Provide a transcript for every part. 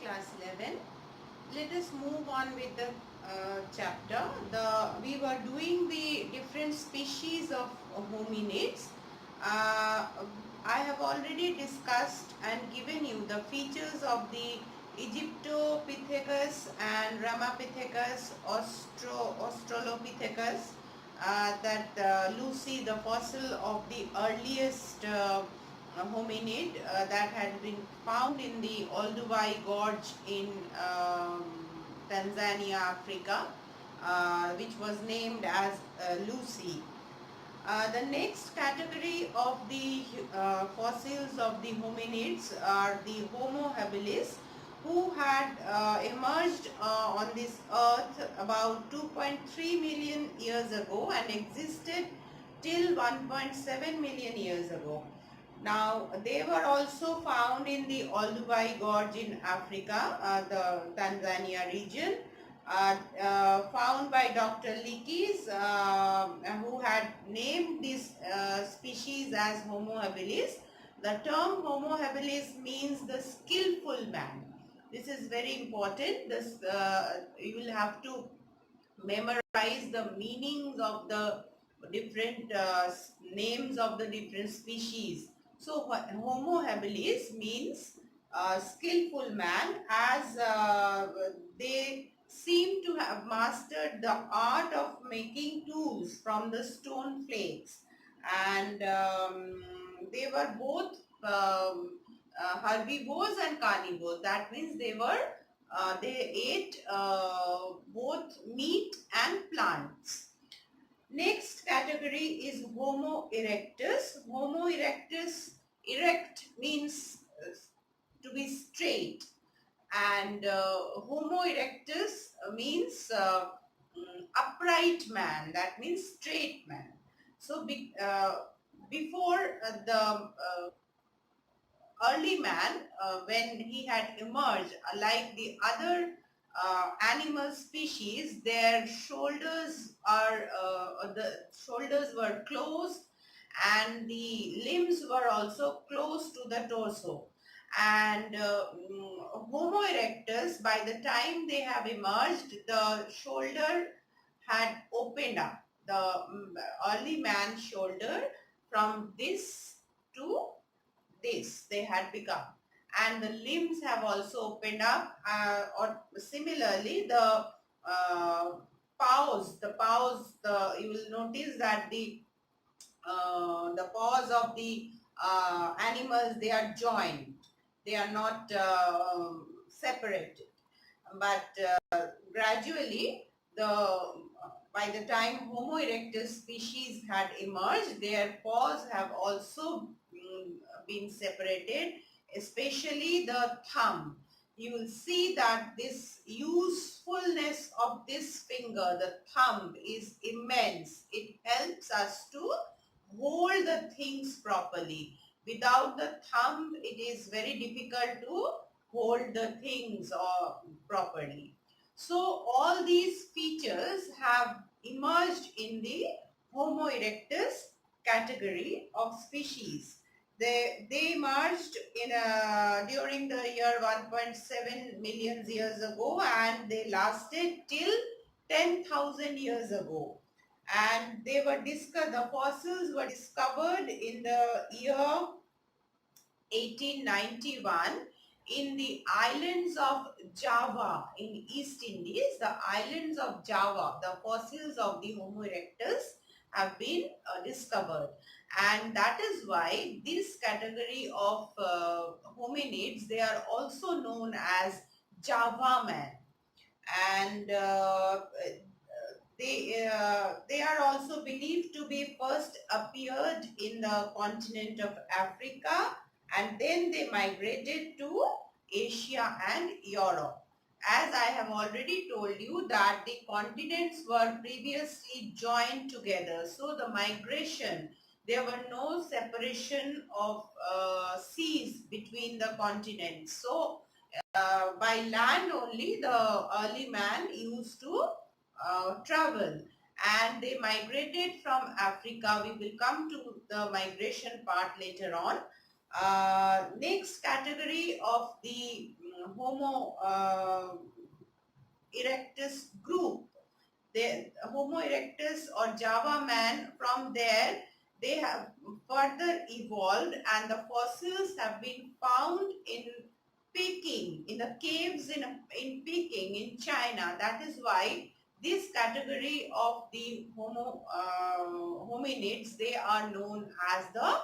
class 11. Let us move on with the chapter. We were doing the different species of hominids. Uh, I have already discussed and given you the features of the Egyptopithecus and Ramapithecus, Australopithecus, Lucy, the fossil of the earliest hominid that had been found in the Olduvai Gorge in Tanzania, Africa, which was named as Lucy. The next category of the fossils of the hominids are the Homo habilis, who had emerged on this earth about 2.3 million years ago and existed till 1.7 million years ago. Now, they were also found in the Olduvai Gorge in Africa, the Tanzania region, found by Dr. Leakes, who had named this species as Homo habilis. The term Homo habilis means the skillful man. This is very important. You will have to memorize the meanings of the different names of the different species. So Homo habilis means skillful man, as they seem to have mastered the art of making tools from the stone flakes, and they were both herbivores and carnivores. That means they ate both meat and plants. Next category is Homo erectus. Homo erectus, erect means to be straight, and Homo erectus means upright man. That means straight man. So before the early man, when he had emerged, like the other animal species, their shoulders were closed, and the limbs were also close to the torso. And Homo erectus, by the time they have emerged, the shoulder had opened up. The early man's shoulder, from this to this, they had become, and the limbs have also opened up, or similarly the paws, you will notice that the paws of the animals, they are joined, they are not separated, but gradually by the time Homo erectus species had emerged, their paws have also been separated, especially the thumb. You will see that this usefulness of this finger, the thumb, is immense. It helps us to hold the things properly. Without the thumb, it is very difficult to hold the things properly. So all these features have emerged in the Homo erectus category of species. They emerged during the year 1.7 million years ago, and they lasted till 10,000 years ago. And the fossils were discovered in the year 1891 in the islands of Java in East Indies. The islands of Java, the fossils of the Homo erectus have been discovered, and that is why this category of hominids, they are also known as Java man, and they are also believed to be first appeared in the continent of Africa, and then they migrated to Asia and Europe. As I have already told you that the continents were previously joined together, so the migration, there were no separation of seas between the continents. So by land only the early man used to travel, and they migrated from Africa. We will come to the migration part later on. Next category of the Homo erectus group. The Homo erectus or Java man, from there they have further evolved, and the fossils have been found in Peking, in the caves in Peking in China. That is why this category of the hominids, they are known as the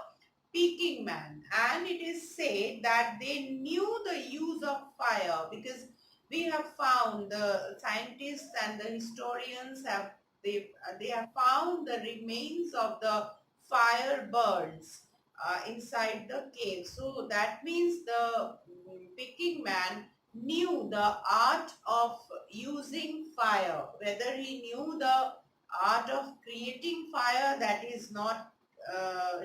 Peking man. And it is said that they knew the use of fire, because we have found, the scientists and the historians have, they have found the remains of the fire burns inside the cave. So that means the Peking man knew the art of using fire. Whether he knew the art of creating fire, that is not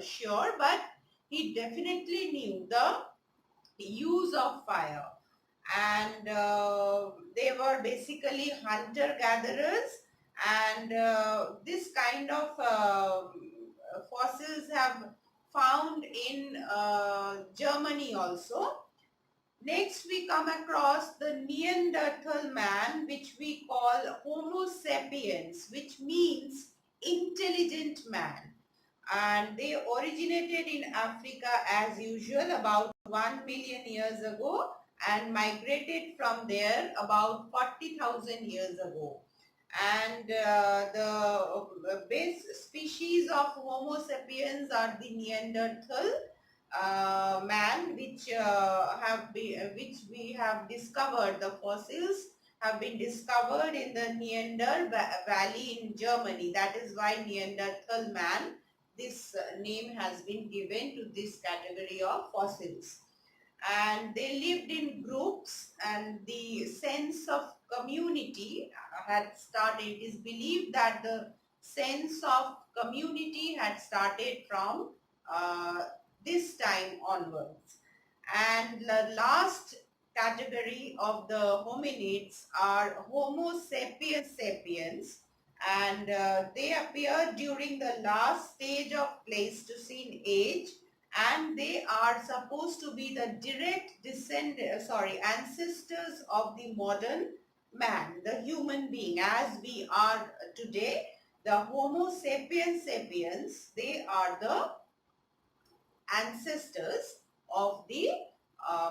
sure, but he definitely knew the use of fire. And they were basically hunter gatherers, and this kind of fossils have found in Germany also. Next, we come across the Neanderthal man, which we call Homo sapiens, which means intelligent man. And they originated in Africa as usual about 1 million years ago, and migrated from there about 40,000 years ago. And the base species of Homo sapiens are the Neanderthal man, which we have discovered. The fossils have been discovered in the Neander Valley in Germany. That is why Neanderthal man, this name has been given to this category of fossils. And they lived in groups, and the sense of community had started. It is believed that the sense of community had started from this time onwards. And the last category of the hominids are Homo sapiens sapiens, and they appear during the last stage of Pleistocene age, and they are supposed to be the direct ancestors of the modern man, the human being as we are today. The Homo sapiens sapiens, they are the ancestors of the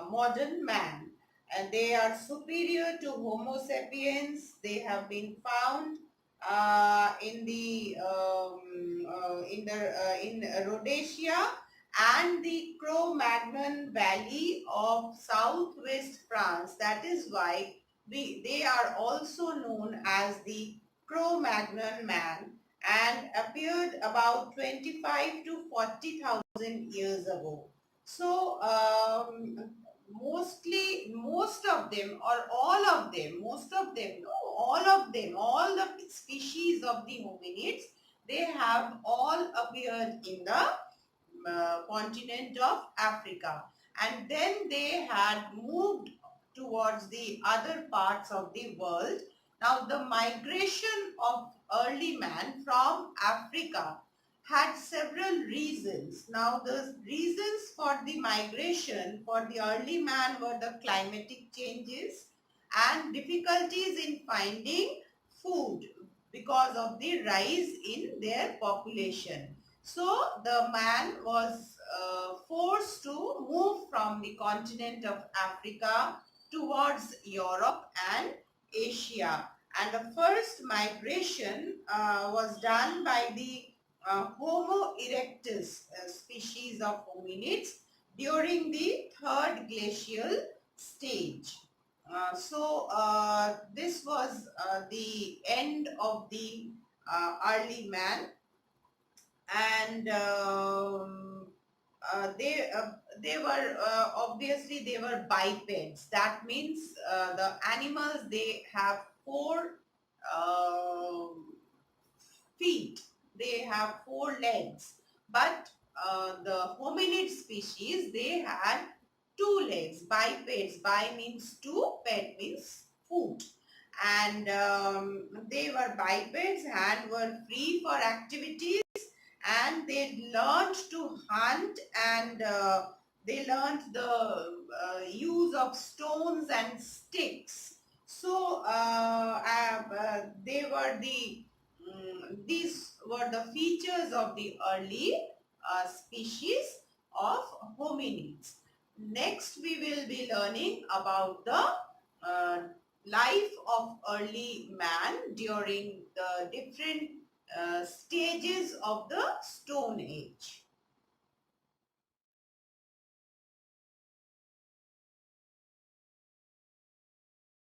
modern man, and they are superior to Homo sapiens. They have been found in Rhodesia and the Cro-Magnon Valley of southwest France. That is why they are also known as the Cro-Magnon man, and appeared about 25 to 40,000 years ago. So most of them, or all of them, all the species of the hominids, they have all appeared in the continent of Africa, and then they had moved towards the other parts of the world. Now, the migration of early man from Africa had several reasons. Now, the reasons for the migration for the early man were the climatic changes and difficulties in finding food because of the rise in their population. So, the man was forced to move from the continent of Africa towards Europe and Asia. And the first migration was done by the Homo erectus species of hominids during the third glacial stage. This was the end of the early man, and they were obviously they were bipeds. That means the animals, they have four uh, feet, they have four legs, but the hominid species, they had two legs. Bipeds, bi means two, ped means foot, and they were bipeds and were free for activities, and they learned to hunt and They learned the use of stones and sticks. So they were these were the features of the early species of hominids. Next, we will be learning about the life of early man during the different stages of the Stone Age.